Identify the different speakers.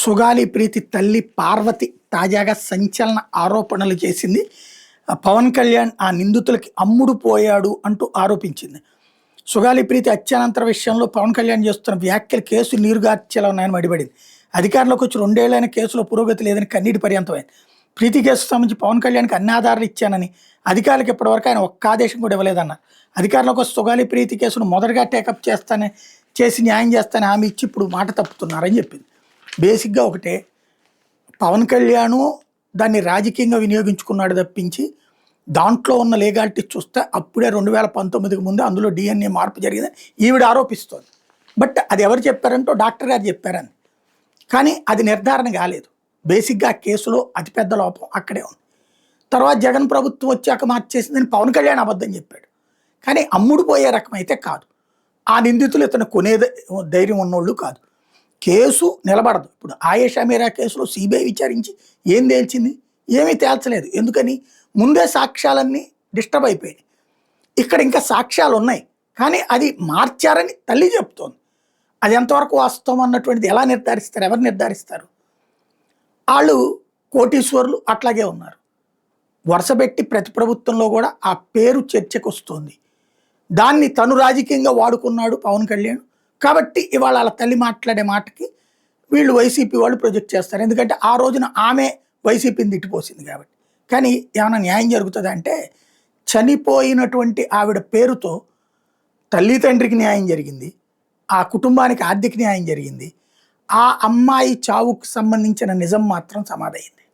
Speaker 1: సుగాలి ప్రీతి తల్లి పార్వతి తాజాగా సంచలన ఆరోపణలు చేసింది. పవన్ కళ్యాణ్ ఆ నిందితులకి అమ్ముడు పోయాడు అంటూ ఆరోపించింది. సుగాలి ప్రీతి హత్యానంతర విషయంలో పవన్ కళ్యాణ్ చేస్తున్న వ్యాఖ్యలు కేసు నీరుగార్చేలా ఉన్నాయని మడిపడింది. అధికారంలోకి వచ్చి 2 ఏళ్లైన కేసులో పురోగతి లేదని కన్నీటి పర్యంతమైంది. ప్రీతి కేసు సంబంధించి పవన్ కళ్యాణ్కి అన్ని ఆధారాలు ఇచ్చానని, అధికారులకు ఇప్పటివరకు ఆయన ఒక్క ఆదేశం కూడా ఇవ్వలేదన్నారు. అధికారంలోకి వచ్చి సుగాలి ప్రీతి కేసును మొదటగా టేకప్ చేసి న్యాయం చేస్తానని హామీ ఇచ్చి ఇప్పుడు మాట తప్పుతున్నారని చెప్పింది. బేసిక్గా ఒకటే, పవన్ కళ్యాణ్ దాన్ని రాజకీయంగా వినియోగించుకున్నాడు తప్పించి దాంట్లో ఉన్న లీగాలిటీ చూస్తే అప్పుడే 2019కి ముందు అందులో DNA మార్పు జరిగిందని ఈవిడ ఆరోపిస్తోంది. బట్ అది ఎవరు చెప్పారంటో డాక్టర్ గారు చెప్పారని, కానీ అది నిర్ధారణ కాలేదు. బేసిక్గా ఆ కేసులో అతిపెద్ద లోపం అక్కడే ఉంది. తర్వాత జగన్ ప్రభుత్వం వచ్చాక మార్చేసిందని పవన్ కళ్యాణ్ అబద్ధం చెప్పాడు, కానీ అమ్ముడు పోయే రకం అయితే కాదు. ఆ నిందితులు ఇతను కొనే ధైర్యం ఉన్నోళ్ళు కాదు. కేసు నిలబడదు. ఇప్పుడు ఆయేషా మీరా కేసులో సిబిఐ విచారించి ఏం తేల్చింది? ఏమీ తేల్చలేదు. ఎందుకని? ముందే సాక్ష్యాలన్నీ డిస్టర్బ్ అయిపోయాయి. ఇక్కడ ఇంకా సాక్ష్యాలు ఉన్నాయి, కానీ అది మార్చారని తల్లి చెప్తోంది. అది ఎంతవరకు వాస్తవం అన్నటువంటిది ఎలా నిర్ధారిస్తారు? ఎవరు నిర్ధారిస్తారు? వాళ్ళు కోటీశ్వరులు అట్లాగే ఉన్నారు. వరుసపెట్టి ప్రతి ప్రభుత్వంలో కూడా ఆ పేరు చర్చకు వస్తుంది. దాన్ని తను రాజకీయంగా వాడుకున్నాడు పవన్ కళ్యాణ్. కాబట్టి ఇవాళ వాళ్ళ తల్లి మాట్లాడే మాటకి వీళ్ళు వైసీపీ వాళ్ళు ప్రొజెక్ట్ చేస్తారు. ఎందుకంటే ఆ రోజున ఆమె వైసీపీని తిట్టిపోసింది కాబట్టి. కానీ ఏమైనా న్యాయం జరుగుతుంది అంటే, చనిపోయినటువంటి ఆవిడ పేరుతో తల్లి తండ్రికి న్యాయం జరిగింది, ఆ కుటుంబానికి ఆర్థిక న్యాయం జరిగింది, ఆ అమ్మాయి చావుకు సంబంధించిన నిజం మాత్రం సమాధైంది.